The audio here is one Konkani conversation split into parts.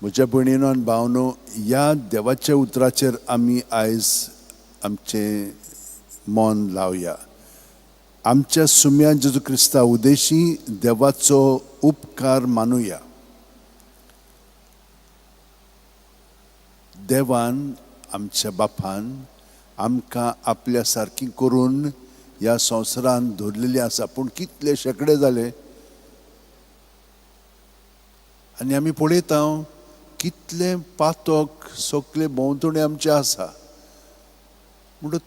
म्हज्या भयणीनो आनी भावनो, ह्या देवाच्या उतराचेर आमी आयज आमचें मन लावया. आमच्या सुम्या जेजू क्रिस्ता उदेशी देवाचो उपकार मानुया. देवान आमच्या बापान आमकां आपल्या सारकी करून ह्या संवसारान दवरलेली आसा. पूण कितले शेकडे जाले आनी आमी पळयता कितले पातोक सोकले भोंवतणी आमचे आसा. म्हणून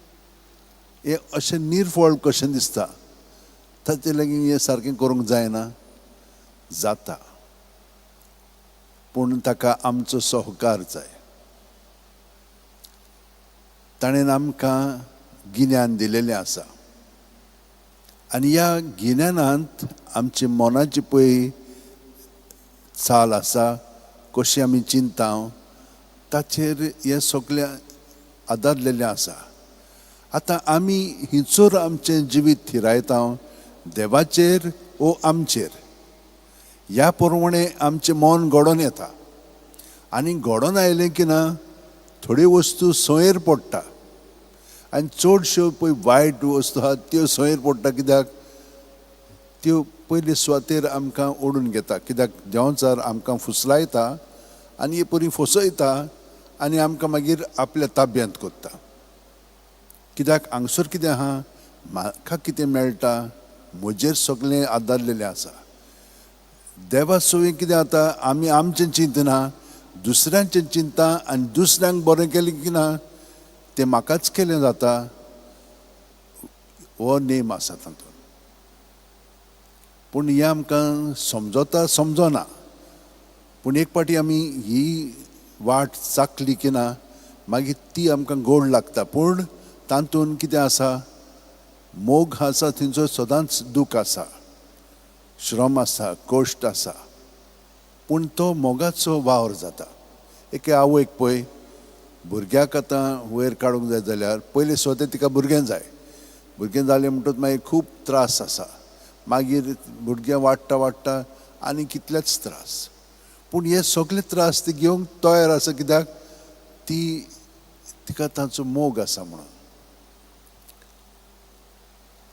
हे अशें निर्फळ कशें दिसता. ताचे लागीं हें सारकें करूंक जायना. जाता, पूण ताका आमचो सहकार जाय. ताणें आमकां गिन्यान दिलेलें आसा आनी ह्या गिन्यानांत आमचे मनाची पळय चाल आसा, कशी आमी चिंता, ताचेर हें सगळें आदारलेलें आसा. आतां आमी हिचोर आमचें जिवीत थिरायता देवाचेर वो आमचेर. ह्या प्रमाणे आमचें मन घडोवन येता आनी घडोवन आयलें की ना थोड्यो वस्तू सोयेर पडटा आनी चडश्यो पळय वायट वस्तू आहात त्यो सोयेर पडटा. कित्याक त्यो पयलीं स्वातेर आमकां ओडून घेता. कित्याक देंवचार आमकां फुसलायता आनी परी फसयता आनी आमकां मागीर आपल्या ताब्यांत करता. कित्याक हांगसर कितें आहा, म्हाका कितें मेळटा, म्हजेर सगळें आदारलेलें आसा. देवा सोयी कितें जाता, आमी आमचें चिंतना दुसऱ्यांचें चिंता आनी दुसऱ्यांक बरें केलें की ना तें म्हाकाच केलें जाता, हो नेम आसा तातूंत. पूण हें आमकां समजना. पूण एक पाटी आमी ही वाट चाखली की ना मागीर ती आमकां गोड लागता. पूण तातूंत कितें आसा, मोग आसा थंयसर सदांच दूख आसा, श्रम आसा, कश्ट आसा. पूण तो मोगाचो वावर जाता. एके आवयक पळय, भुरग्याक आतां वयर काडूंक जाय जाल्यार पयलीं स्वता तिका भुरगें जाय. भुरगें जालें म्हणटच मागीर खूब त्रास आसा. मागीर भुरगें वाडटा आनी कितलेच त्रास. पूण हे सगळे त्रास ती घेवंक तयार आसा. कित्याक तिका ताचो मोग आसा म्हणून.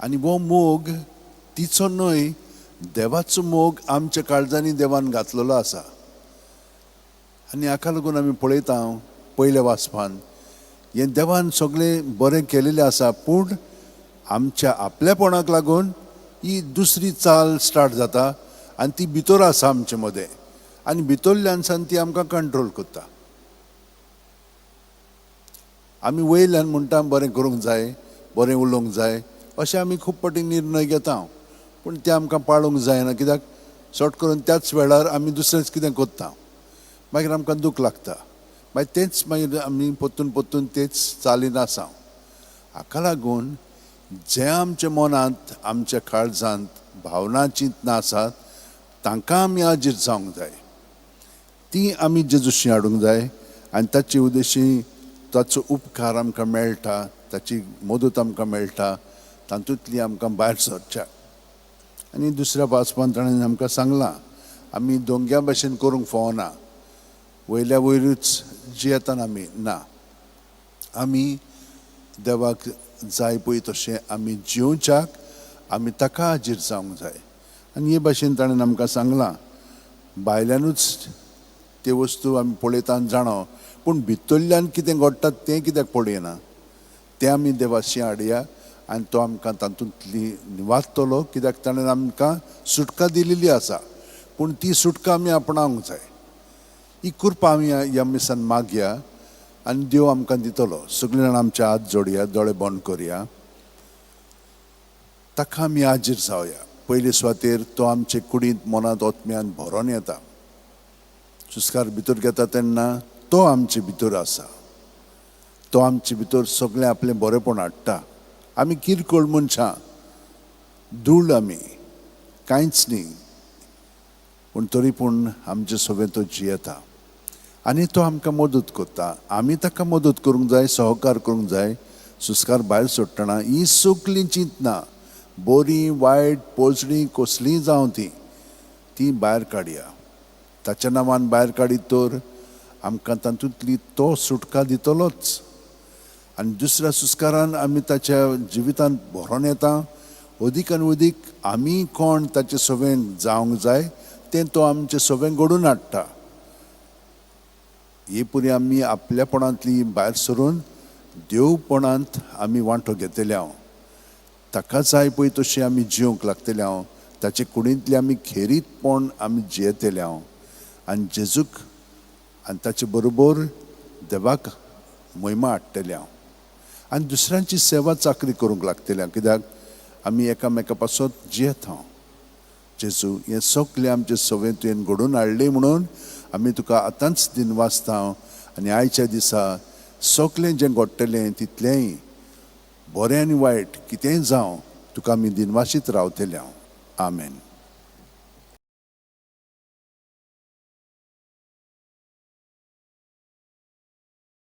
आनी हो मोग तिचो न्हय, देवाचो मोग आमच्या काळजांनी देवान घातलेलो आसा. आनी हाका लागून आमी पळयता पयल्या वाचपान हें देवान सगळें बरें केलेलें आसा. पूण आमच्या आपल्यापणाक लागून ही दुसरी चाल स्टार्ट जाता आनी ती भितर आसा आमचे मदें आनी भितरल्यानसान ती आमकां कंट्रोल करता. आमी वयल्यान म्हणटा बरें करूंक जाय, बरें उलोवंक जाय, अशें आमी खूब फावटी निर्णय घेता. पूण ते आमकां पाळूंक जायना. कित्याक सट करून त्याच वेळार आमी दुसरेंच कितें करता, मागीर आमकां दूख लागता. मागीर तेंच मागीर आमी पोत्तून तेच चालीन आसा. हाका लागून जे आमच्या मनांत, आमच्या काळजांत भावना चिंतना आसात तांकां आमी हाजीर जावंक जाय. ती आमी जेजूशी हाडूंक जाय आनी ताचे उद्देशी ताचो उपकार आमकां मेळटा, ताची मदत आमकां मेळटा, तातूंतली आमकां भायर सरच्या. आनी दुसऱ्या वाचपान ताणें आमकां सांगलां आमी दोंग्या भाशेन करूंक फावना. वयल्या वयरूच जियेतात आमी ना. आमी देवाक जाय पळय तशें आमी जिवच्याक आमी ताका हाजीर जावंक जाय. आनी हे भाशेन ताणें आमकां सांगलां भायल्यानूच ते वस्तू आमी पळयता आनी जाणो, पूण भितरल्यान कितें घडटा तें कित्याक पळयना. तें आमी देवाशी हाडया आनी तो आमकां तातूंतली निवाडटलो. कित्याक ताणें आमकां सुटका दिलेली आसा. पूण ती सुटका आमी आपणावंक जाय. ही कृपा आमी ह्या मिसान मागया आनी देव आमकां दितलो. सगळे जाण आमचे हात जोडया, दोळे बंद करया, ताका आमी हाजीर जावया. पयले सुवातेर तो आमचे कुडींत मनांत ओतम्यान भरोन येता. सुस्कार भितर घेता तेन्ना तो आमचे भितर आसा. तो आमचे भितर सगळें आपलें बरेंपण हाडटा. आमी किरकोळ मनशां, धूळ आमी, कांयच न्ही, पूण तरी पूण आमचे सोबें तो जियेता आनी तो आमकां मदत करता. आमी ताका मदत करूंक जाय, सहकार करूंक जाय. सुस्कार भायर सोडटना ही सगळीं चिंतना, बरी वायट पोजडी कसलीय जावं ती भायर काडया. ताच्या नांवान भायर काडीत तर आमकां तातूंतली तो सुटका दितलोच. आनी दुसऱ्या सुस्कारान आमी ताच्या जिवितांत भरोन येता. अदीक आनी अदीक आमी कोण ताचे सवेन जावंक जाय तें तो आमचे सवें घडोवन हाडटा. ही परी आमी आपल्यापणांतली भायर सरून देवपणांत आमी वांटो घेतले हांव. ताका जाय पळय तशी आमी जिवंक लागतले हांव. ताचे कुडींतले आमी खेरीतपण आमी जियेतले हांव. आनी जेजूक आनी ताचे बरोबर देवाक महिमा हाडटले हांव. आनी दुसऱ्यांची सेवा चाकरी करूंक लागतले हांव. कित्याक आमी एकामेका पासत जियेत हांव. जेजू हें सगलें आमचे सवें तुवें घडोवन हाडलें म्हणून आमी तुका आतांच दिनवासता. आनी आयच्या दिसा सगलें जें घडटलें तितलेंय बरें आनी वायट कितेंय जावं तुका आमी दिनवासीत रावतले हांव. आमेन.